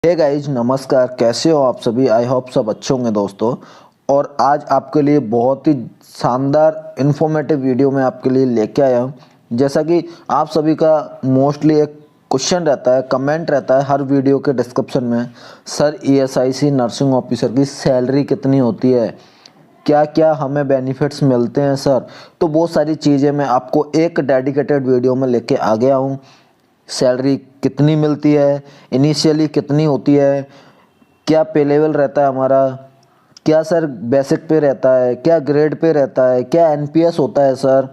Hey guys नमस्कार, कैसे हो आप सभी। आई होप सब अच्छे होंगे दोस्तों। और आज आपके लिए बहुत ही शानदार इन्फॉर्मेटिव वीडियो मैं आपके लिए लेके आया हूँ। जैसा कि आप सभी का मोस्टली एक क्वेश्चन रहता है, कमेंट रहता है हर वीडियो के डिस्क्रिप्शन में, सर ईएसआईसी नर्सिंग ऑफिसर की सैलरी कितनी होती है, क्या क्या हमें बेनिफिट्स मिलते हैं सर। तो बहुत सारी चीज़ें मैं आपको एक डेडिकेटेड वीडियो में लेके आ गया हूँ। सैलरी कितनी मिलती है, इनिशियली कितनी होती है, क्या पे लेवल रहता है हमारा, क्या सर बेसिक पे रहता है, क्या ग्रेड पे रहता है, क्या एनपीएस होता है सर,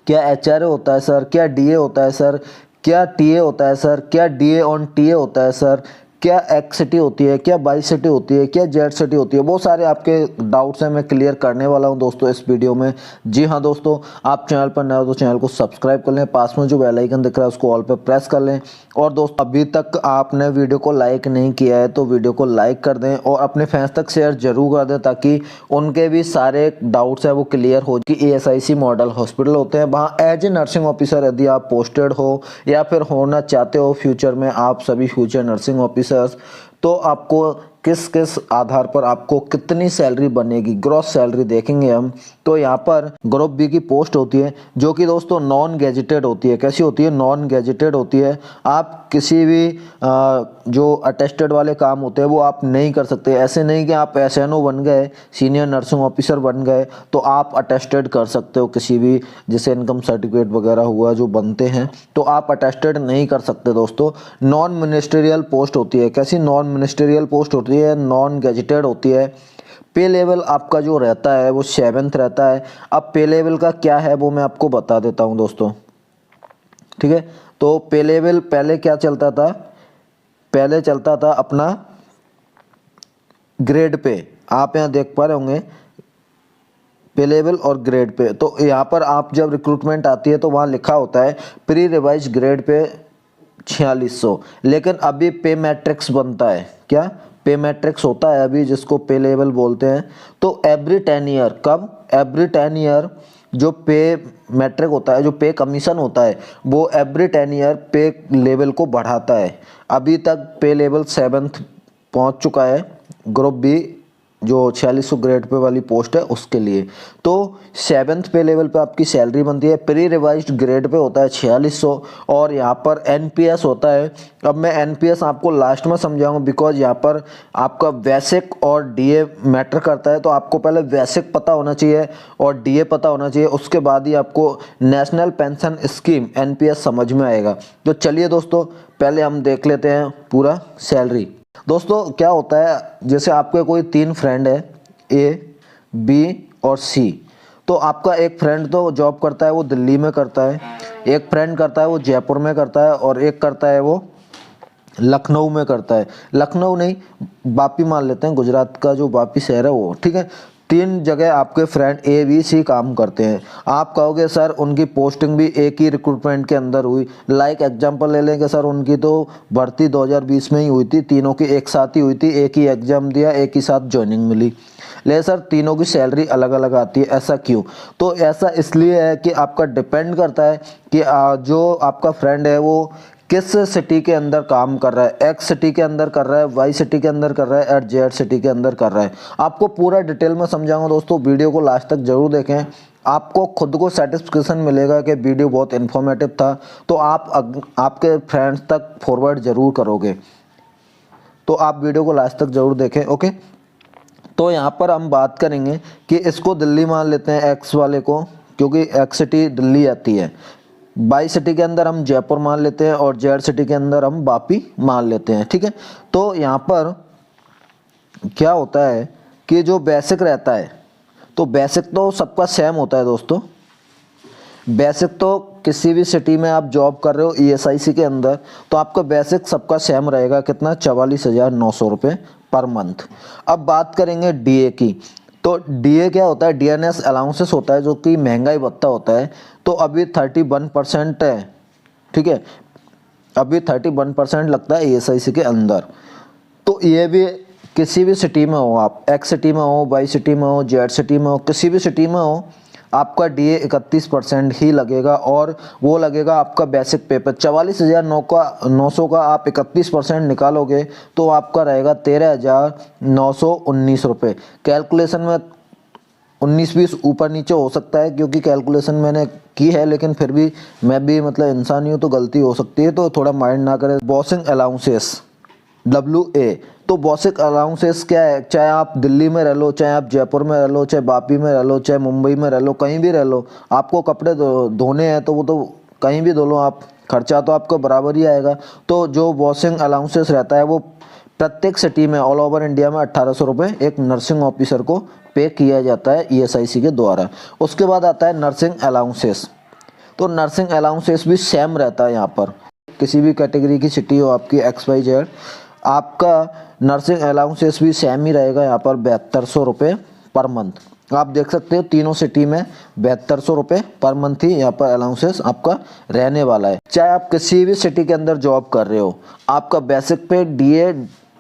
क्या एचआरए होता है सर, क्या डीए होता है सर, क्या टीए होता है सर, क्या डीए ऑन टीए होता है सर, क्या एक्स सिटी होती है, क्या बाई सिटी होती है, क्या जेड सिटी होती है। बहुत सारे आपके डाउट्स हैं, मैं क्लियर करने वाला हूं दोस्तों इस वीडियो में। जी हाँ दोस्तों, आप चैनल पर नए हो तो चैनल को सब्सक्राइब कर लें, पास में जो बेल आइकन दिख रहा है उसको ऑल पे प्रेस कर लें। और दोस्तों अभी तक आपने वीडियो को लाइक नहीं किया है तो वीडियो को लाइक कर दें और अपने फ्रेंड्स तक शेयर जरूर कर दें, ताकि उनके भी सारे डाउट्स है वो क्लियर हो। कि एएसआईसी मॉडल हॉस्पिटल होते हैं, वहाँ एज ए नर्सिंग ऑफिसर यदि आप पोस्टेड हो या फिर होना चाहते हो फ्यूचर में, आप सभी फ्यूचर नर्सिंग ऑफिसर्स, तो आपको किस किस आधार पर आपको कितनी सैलरी बनेगी, ग्रॉस सैलरी देखेंगे हम। तो यहाँ पर ग्रुप बी की पोस्ट होती है जो कि दोस्तों नॉन गैजेटेड होती है। कैसी होती है? नॉन गैजेटेड होती है। आप किसी भी जो अटेस्टेड वाले काम होते हैं वो आप नहीं कर सकते। ऐसे नहीं कि आप एसएनओ बन गए, सीनियर नर्सिंग ऑफिसर बन गए तो आप अटेस्टेड कर सकते हो किसी भी, जैसे इनकम सर्टिफिकेट वगैरह हुआ जो बनते हैं, तो आप अटेस्टेड नहीं कर सकते दोस्तों। नॉन मिनिस्टेरियल पोस्ट होती है। कैसी? नॉन मिनिस्टेरियल पोस्ट होती है, नॉन गैजेटेड होती है। पे लेवल आपका जो रहता है वो 7th रहता है। अब पे लेवल का क्या है वो मैं आपको बता देता हूं दोस्तों, ठीक है। तो पे लेवल पहले क्या चलता था? पहले चलता था अपना ग्रेड पे, आप यहाँ देख पा रहे होंगे पे लेवल और ग्रेड पे। तो यहाँ पर आप जब रिक्रूटमेंट आती है तो वहाँ लिखा होता है प्री रिवाइज ग्रेड पे 4600, लेकिन अभी पे मैट्रिक्स बनता है। क्या? पे मैट्रिक्स होता है अभी, जिसको पे लेवल बोलते हैं। तो एवरी 10 ईयर, कब? एवरी 10 ईयर जो पे मैट्रिक होता है, जो पे कमीशन होता है, वो एवरी 10 ईयर पे लेवल को बढ़ाता है। अभी तक पे लेवल 7th पहुंच चुका है ग्रुप बी, जो 4600 ग्रेड पे वाली पोस्ट है उसके लिए। तो 7th पे लेवल पे आपकी सैलरी बनती है। प्री रिवाइज्ड ग्रेड पे होता है 4600 और यहाँ पर एनपीएस होता है। अब मैं एनपीएस आपको लास्ट में समझाऊंगा, बिकॉज यहाँ पर आपका बेसिक और डीए मैटर करता है। तो आपको पहले बेसिक पता होना चाहिए और डीए पता होना चाहिए, उसके बाद ही आपको नेशनल पेंशन स्कीम एनपीएस समझ में आएगा। तो चलिए दोस्तों, पहले हम देख लेते हैं पूरा सैलरी। दोस्तों क्या होता है, जैसे आपके कोई 3 फ्रेंड है, ए, बी और सी। तो आपका एक फ्रेंड तो जॉब करता है वो दिल्ली में करता है, एक फ्रेंड करता है वो जयपुर में करता है, और एक करता है वो लखनऊ में करता है। लखनऊ नहीं, वापी मान लेते हैं, गुजरात का जो वापी शहर है वो, ठीक है। 3 जगह आपके फ्रेंड ए बी सी काम करते हैं। आप कहोगे सर उनकी पोस्टिंग भी एक ही रिक्रूटमेंट के अंदर हुई। लाइक एग्जांपल ले लेंगे सर, उनकी तो भर्ती 2020 में ही हुई थी, तीनों की एक साथ ही हुई थी, एक ही एग्जाम दिया, एक ही साथ ज्वाइनिंग मिली। ले सर तीनों की सैलरी अलग अलग आती है, ऐसा क्यों? तो ऐसा इसलिए है कि आपका डिपेंड करता है कि जो आपका फ्रेंड है वो किस सिटी के अंदर काम कर रहा है। एक्स सिटी के अंदर कर रहा है, वाई सिटी के अंदर कर रहा है, एट जेड सिटी के अंदर कर रहा है। आपको पूरा डिटेल में समझाऊंगा दोस्तों, वीडियो को लास्ट तक जरूर देखें। आपको खुद को सेटिस्फेक्शन मिलेगा कि वीडियो बहुत इन्फॉर्मेटिव था, तो आप आपके फ्रेंड्स तक फॉरवर्ड जरूर करोगे। तो आप वीडियो को लास्ट तक जरूर देखें, ओके। तो यहाँ पर हम बात करेंगे कि इसको दिल्ली मान लेते हैं, एक्स वाले को, क्योंकि एक्स सिटी दिल्ली आती है। बाई सिटी के अंदर हम जयपुर मान लेते हैं और जेड सिटी के अंदर हम वापी मान लेते हैं, ठीक है। तो यहाँ पर क्या होता है कि जो बेसिक रहता है, तो बेसिक तो सबका सेम होता है दोस्तों। बेसिक तो किसी भी सिटी में आप जॉब कर रहे हो ईएसआईसी के अंदर, तो आपका बेसिक सबका सेम रहेगा। कितना? 44,900 रुपये पर मंथ। अब बात करेंगे डीए की। तो डीए क्या होता है? डीएनएस अलाउंसेस होता है, जो कि महंगाई भत्ता होता है। तो अभी 31% है, ठीक है। अभी 31% लगता है ईएसआईसी के अंदर। तो ये भी किसी भी सिटी में हो, आप एक्स सिटी में हो, वाई सिटी में हो, जेड सिटी में हो, किसी भी सिटी में हो, आपका डीए 31% ही लगेगा और वो लगेगा आपका बेसिक पे पर 44,900 का आप 31% निकालोगे तो आपका रहेगा 13,919 रुपये। कैलकुलेशन में 19-20 ऊपर नीचे हो सकता है क्योंकि कैलकुलेशन मैंने की है, लेकिन फिर भी मैं भी मतलब इंसान ही हूँ तो गलती हो सकती है, तो थोड़ा माइंड ना करें। बॉसिंग अलाउंसेस WA, तो बॉसिक अलाउंसेस क्या है, चाहे आप दिल्ली में रह लो, चाहे आप जयपुर में रह लो, चाहे वापी में रह लो, चाहे मुंबई में रह लो, कहीं भी रह लो, आपको कपड़े धोने हैं तो वो तो कहीं भी धो लो आप, खर्चा तो आपको बराबर ही आएगा। तो जो वॉशिंग अलाउंसेस रहता है वो प्रत्येक सिटी में ऑल ओवर इंडिया में 1800 रुपये एक नर्सिंग ऑफिसर को पे किया जाता है ESIC के द्वारा। उसके बाद आता है नर्सिंग अलाउंसेस, तो नर्सिंग अलाउंसेस भी सेम रहता है। यहाँ पर किसी भी कैटेगरी की सिटी हो आपकी XYZ, आपका नर्सिंग अलाउंसेस भी सेम ही रहेगा यहाँ पर 7200 रुपये पर मंथ। आप देख सकते हो तीनों सिटी में 7200 रुपये पर मंथ ही यहाँ पर अलाउंसेस आपका रहने वाला है। चाहे आप किसी भी सिटी के अंदर जॉब कर रहे हो, आपका बेसिक पे DA,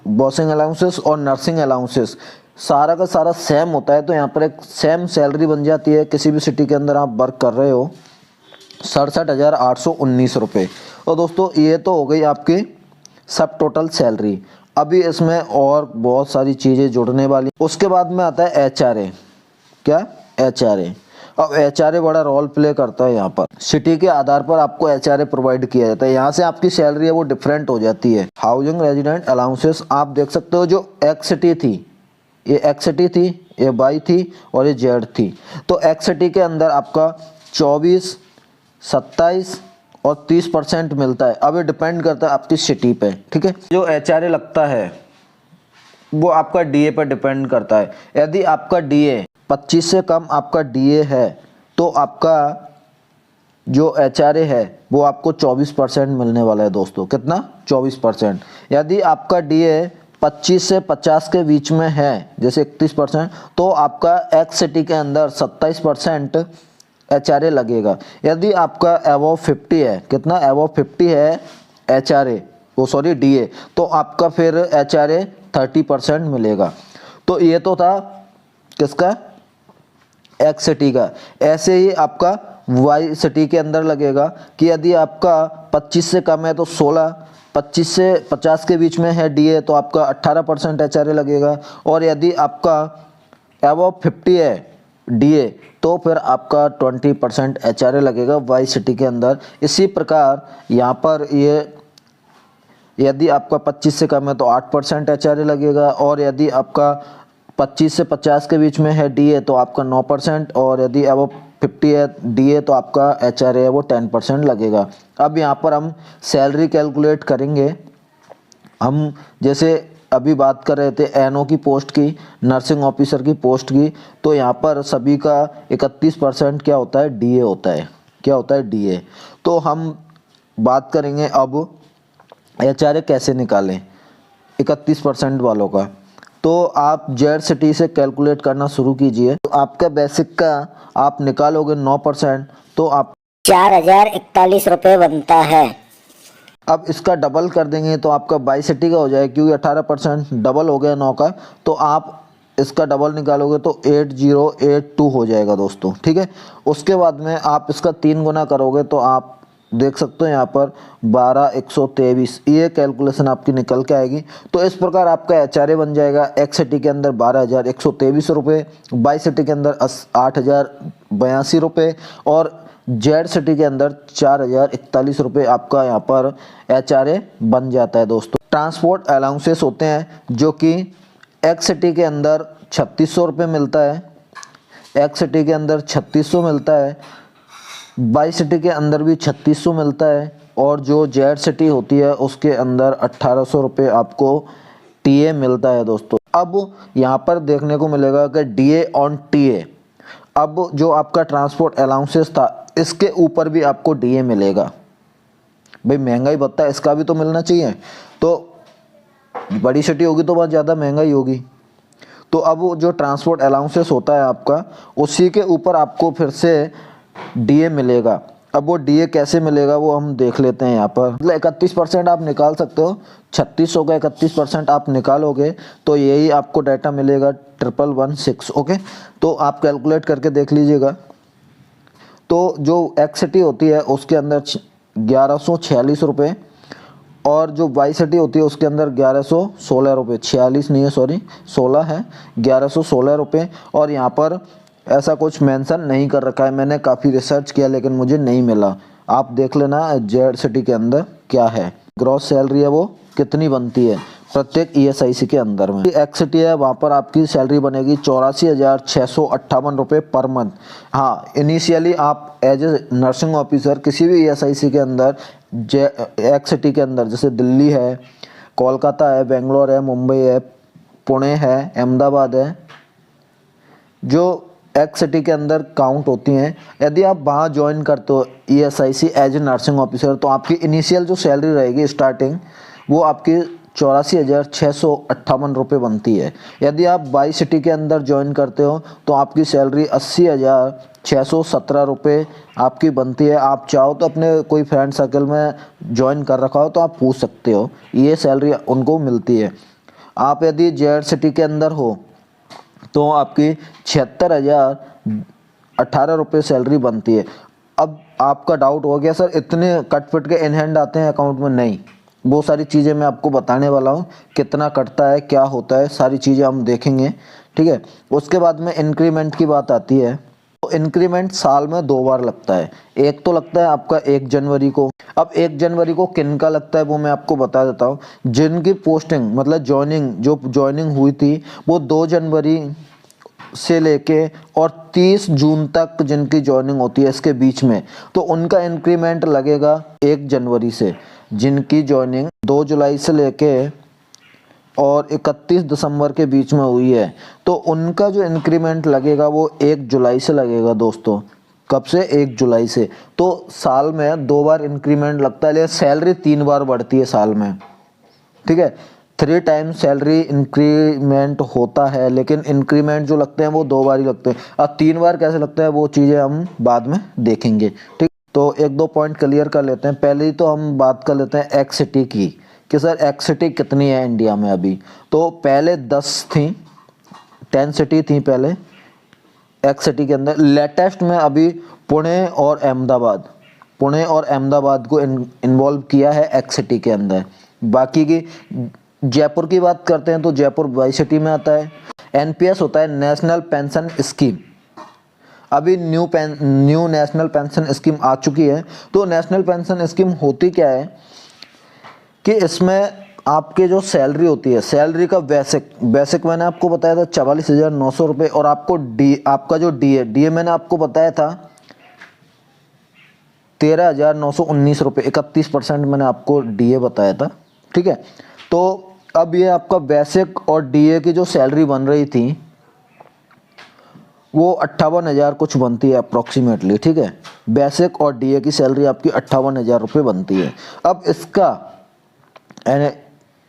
बॉसिंग अलाउंसेस और नर्सिंग अलाउंसेस सारा का सारा सेम होता है। तो यहाँ पर एक सेम सैलरी बन जाती है। किसी भी सिटी के अंदर आप वर्क कर रहे हो 67,819 रुपये। और दोस्तों ये तो हो गई आपकी सब टोटल सैलरी। अभी इसमें और बहुत सारी चीज़ें जुड़ने वाली। उसके बाद में आता है HRA। क्या HRA? अब HRA बड़ा रोल प्ले करता है। यहाँ पर सिटी के आधार पर आपको HRA प्रोवाइड किया जाता है। यहाँ से आपकी सैलरी है वो डिफरेंट हो जाती है। हाउसिंग रेजिडेंट अलाउंसेस आप देख सकते हो, जो X सिटी थी, ये X सिटी थी, ये Y थी और ये Z थी। तो X सिटी के अंदर आपका 24, 27 और 30% मिलता है। अब ये डिपेंड करता है आपकी सिटी पे, ठीक है। जो HRA लगता है वो आपका DA पर डिपेंड करता है। यदि आपका DA 25 से कम आपका DA है तो आपका जो HRA है वो आपको 24% मिलने वाला है दोस्तों। कितना? 24%। यदि आपका DA 25 से 50 के बीच में है, जैसे 31%, तो आपका X सिटी के अंदर 27% HRA लगेगा। यदि आपका अबव 50 है, कितना अबव 50 है HRA, वो सॉरी DA, तो आपका फिर HRA 30% मिलेगा। तो ये तो था किसका? X सिटी का। ऐसे ही आपका Y सिटी के अंदर लगेगा कि यदि आपका 25 से कम है तो 16, 25 से 50 के बीच में है DA तो आपका 18% HRA लगेगा। और यदि आपका अबव 50 है DA तो फिर आपका 20% HRA लगेगा Y सिटी के अंदर। इसी प्रकार यहाँ पर ये यदि आपका 25 से कम है तो 8% HRA लगेगा। और यदि आपका 25 से 50 के बीच में है DA तो आपका 9%। और यदि अब 50 है DA तो आपका HRA है वो 10% लगेगा। अब यहाँ पर हम सैलरी कैलकुलेट करेंगे। हम जैसे अभी बात कर रहे थे NO की पोस्ट की, नर्सिंग ऑफिसर की पोस्ट की, तो यहाँ पर सभी का 31% क्या होता है? DA होता है। क्या होता है? DA। तो हम बात करेंगे अब HRA कैसे निकालें 31% वालों का। तो आप Z सिटी से कैलकुलेट करना शुरू कीजिए। तो आपका बेसिक का आप निकालोगे 9%, तो आप 4,041 रुपये बनता है। अब इसका डबल कर देंगे तो आपका Y सिटी का हो जाएगा, क्योंकि 18% डबल हो गया 9 का। तो आप इसका डबल निकालोगे तो 8082 हो जाएगा दोस्तों, ठीक है। उसके बाद में आप इसका 3 गुना करोगे तो आप देख सकते हो यहाँ पर 12,123, ये कैलकुलेशन आपकी निकल के आएगी। तो इस प्रकार आपका HRA बन जाएगा X सिटी के अंदर 12,123 रुपये, Y सिटी के अंदर 8,082 रुपये और Z सिटी के अंदर 4,041 रुपये आपका यहाँ पर HRA बन जाता है दोस्तों। ट्रांसपोर्ट अलाउंसेस होते हैं जो कि X सिटी के अंदर 3600 रुपये मिलता है, X सिटी के अंदर 3600 मिलता है, Y सिटी के अंदर भी 3600 मिलता है और जो Z सिटी होती है उसके अंदर 1800 रुपये आपको TA मिलता है दोस्तों। अब यहाँ पर देखने को मिलेगा कि DA ऑन TA, अब जो आपका ट्रांसपोर्ट अलाउंसेस था इसके ऊपर भी आपको DA मिलेगा। भाई महंगाई बढ़ता है, इसका भी तो मिलना चाहिए। तो बड़ी सिटी होगी तो बहुत ज़्यादा महंगाई होगी। तो अब जो ट्रांसपोर्ट अलाउंसेस होता है आपका, उसी के ऊपर आपको फिर से DA मिलेगा। अब वो DA कैसे मिलेगा वो हम देख लेते हैं। यहाँ पर मतलब 31% आप निकाल सकते हो, 3600 का 31% आप निकालोगे तो यही आपको डाटा मिलेगा 1116। ओके, तो आप कैलकुलेट करके देख लीजिएगा। तो जो एक्स-सिटी होती है उसके अंदर 1146 रुपये और जो वाई-सिटी होती है उसके अंदर 1116 रुपये, 46 नहीं है सॉरी 16 है, 1116 रुपये। और यहाँ पर ऐसा कुछ मेंशन नहीं कर रखा है, मैंने काफ़ी रिसर्च किया लेकिन मुझे नहीं मिला, आप देख लेना जेड-सिटी के अंदर क्या है, ग्रॉस सैलरी है वो कितनी बनती है प्रत्येक ईएसआईसी के अंदर में। एक्स-सिटी है वहाँ पर आपकी सैलरी बनेगी 84,658 रुपये पर मंथ। हाँ, इनिशियली आप एज ए नर्सिंग ऑफिसर किसी भी ईएसआईसी के अंदर एक्स-सिटी के अंदर, जैसे दिल्ली है, कोलकाता है, बेंगलोर है, मुंबई है, पुणे है, अहमदाबाद है, जो एक्स-सिटी के अंदर काउंट होती हैं, यदि आप वहाँ ज्वाइन करते हो ESIC as a nursing officer तो आपकी इनिशियल जो सैलरी रहेगी स्टार्टिंग वो आपकी 84,658 रुपये बनती है। यदि आप वाई-सिटी के अंदर ज्वाइन करते हो तो आपकी सैलरी 80,617 रुपये आपकी बनती है। आप चाहो तो अपने कोई फ्रेंड सर्कल में ज्वाइन कर रखा हो तो आप पूछ सकते हो, ये सैलरी उनको मिलती है। आप यदि जेड-सिटी के अंदर हो तो आपकी 76,018 रुपये सैलरी बनती है। अब आपका डाउट हो गया सर इतने कट पिट के इन हैंड आते हैं अकाउंट में? नहीं, वो सारी चीज़ें मैं आपको बताने वाला हूँ, कितना कटता है, क्या होता है, सारी चीज़ें हम देखेंगे, ठीक है। उसके बाद में इंक्रीमेंट की बात आती है, तो इंक्रीमेंट साल में 2 बार लगता है। एक तो लगता है आपका 1 जनवरी को। अब 1 जनवरी को किन का लगता है वो मैं आपको बता देता हूँ। जिनकी पोस्टिंग मतलब ज्वाइनिंग हुई थी वो 2 जनवरी से लेके और 30 जून तक जिनकी ज्वाइनिंग होती है इसके बीच में, तो उनका इंक्रीमेंट लगेगा 1 जनवरी से। जिनकी ज्वाइनिंग 2 जुलाई से लेके और 31 दिसंबर के बीच में हुई है तो उनका जो इंक्रीमेंट लगेगा वो 1 जुलाई से लगेगा दोस्तों। कब से? 1 जुलाई से। तो साल में 2 बार इंक्रीमेंट लगता है, लेकिन सैलरी 3 बार बढ़ती है साल में, ठीक है। 3 टाइम्स सैलरी इंक्रीमेंट होता है, लेकिन इंक्रीमेंट जो लगते हैं वो 2 बार ही लगते हैं। अब 3 बार कैसे लगता है वो चीज़ें हम बाद में देखेंगे, ठीक। तो 1-2 पॉइंट क्लियर कर लेते हैं। पहले ही तो हम बात कर लेते हैं एक्स-सिटी की कि सर एक्स-सिटी कितनी है इंडिया में अभी। तो पहले 10 थी, 10 सिटी थी पहले एक्स-सिटी के अंदर। लेटेस्ट में अभी पुणे और अहमदाबाद को इन्वॉल्व किया है एक्स-सिटी के अंदर। बाकी की जयपुर की बात करते हैं तो जयपुर वाई-सिटी में आता है। एनपीएस होता है नेशनल पेंशन स्कीम। अभी न्यू नेशनल पेंशन स्कीम आ चुकी है। तो नेशनल पेंशन स्कीम होती क्या है कि इसमें आपके जो सैलरी होती है, सैलरी का बेसिक मैंने आपको बताया था 44,900 रुपये और आपका जो डी मैंने आपको बताया था 13,919 रुपये, 31% मैंने आपको डीए बताया था, ठीक है। तो अब ये आपका बेसिक और डीए की जो सैलरी बन रही थी वो 58,000 कुछ बनती है अप्रॉक्सीमेटली, ठीक है। बेसिक और डीए की सैलरी आपकी 58,000 रुपये बनती है। अब इसका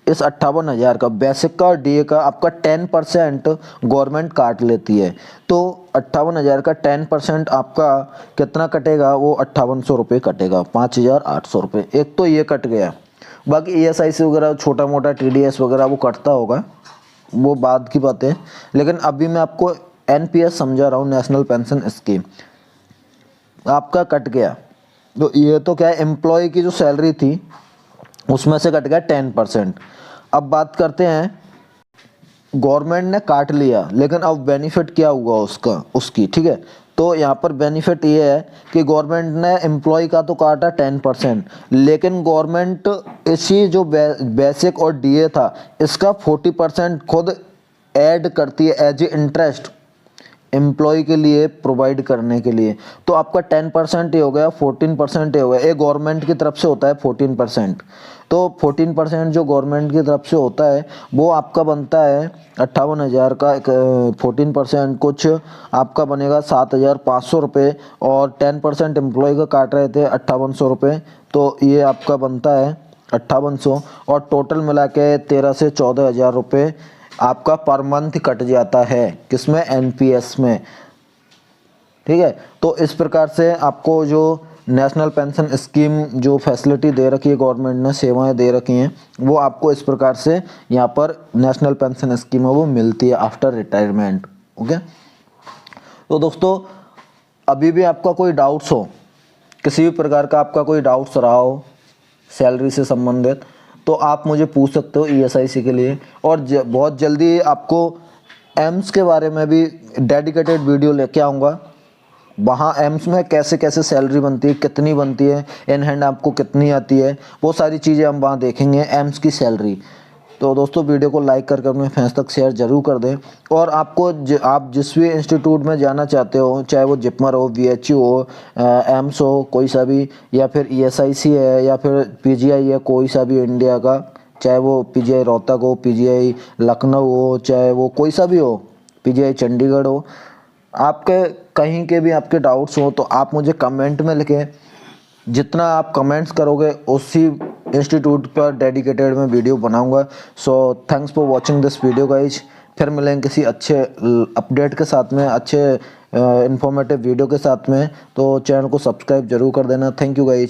इस 58,000 का बेसिक का और डीए का आपका 10% गवर्नमेंट काट लेती है। तो 58,000 का 10% आपका कितना कटेगा? वो 5800 रुपये कटेगा, 5,800 रुपये। एक तो ये कट गया। बाकी ईएसआईसी वगैरह छोटा मोटा टीडीएस वगैरह वो कटता होगा, वो बाद की बात है। लेकिन अभी मैं आपको एनपीएस समझा रहा हूँ, नेशनल पेंशन स्कीम आपका कट गया। तो ये तो क्या है, एम्प्लॉय की जो सैलरी थी उसमें से कट गया 10%। अब बात करते हैं, गवर्नमेंट ने काट लिया लेकिन अब बेनिफिट क्या हुआ उसकी, ठीक है। तो यहाँ पर बेनिफिट ये है कि गवर्नमेंट ने एम्प्लॉय का तो काटा 10%, लेकिन गवर्नमेंट इसी जो बेसिक और डीए था इसका 40% खुद ऐड करती है एज ए इंटरेस्ट एम्प्लॉय के लिए प्रोवाइड करने के लिए। तो आपका 10% ही हो गया, 14% ही हो गया। ये गवर्नमेंट की तरफ से होता है 14%। तो 14% जो गवर्नमेंट की तरफ से होता है वो आपका बनता है 58,000 का। 14% कुछ आपका बनेगा 7,500 रुपये और 10% एम्प्लॉय का काट रहे थे 5,800 रुपये। तो ये आपका बनता है 5,800 और टोटल मिला के 13,000 से 14,000 रुपये आपका पर मंथ कट जाता है। किसमें? एनपीएस में, ठीक है। तो इस प्रकार से आपको जो नेशनल पेंशन स्कीम जो फैसिलिटी दे रखी है गवर्नमेंट ने, सेवाएं दे रखी हैं, वो आपको इस प्रकार से यहाँ पर नेशनल पेंशन स्कीम है वो मिलती है आफ्टर रिटायरमेंट, ओके। तो दोस्तों अभी भी आपका कोई डाउट्स हो, किसी भी प्रकार का आपका कोई डाउट्स रहा हो सैलरी से संबंधित, तो आप मुझे पूछ सकते हो ESIC के लिए। और बहुत जल्दी आपको एम्स के बारे में भी डेडिकेटेड वीडियो लेके आऊँगा। वहाँ एम्स में कैसे कैसे सैलरी बनती है, कितनी बनती है, इन हैंड आपको कितनी आती है, वो सारी चीज़ें हम वहाँ देखेंगे, एम्स की सैलरी। तो दोस्तों वीडियो को लाइक करके अपने फ्रेंड्स तक शेयर जरूर कर दें। और आपको आप जिस भी इंस्टीट्यूट में जाना चाहते हो, चाहे वो जिपमर हो, VHU हो, एम्स हो, कोई सा भी, या फिर ESIC है, या फिर PGI है, कोई सा भी इंडिया का, चाहे वो PGI रोहतक हो, PGI लखनऊ हो, चाहे वो कोई सा भी हो, PGI चंडीगढ़ हो, आपके कहीं के भी आपके डाउट्स हो तो आप मुझे कमेंट में लिखें। जितना आप कमेंट्स करोगे उसी इंस्टीट्यूट पर डेडिकेटेड मैं वीडियो बनाऊंगा। So thanks for watching this video guys. फिर मिलेंगे किसी अच्छे अपडेट के साथ में, अच्छे इंफॉर्मेटिव वीडियो के साथ में। तो चैनल को सब्सक्राइब जरूर कर देना। Thank you guys.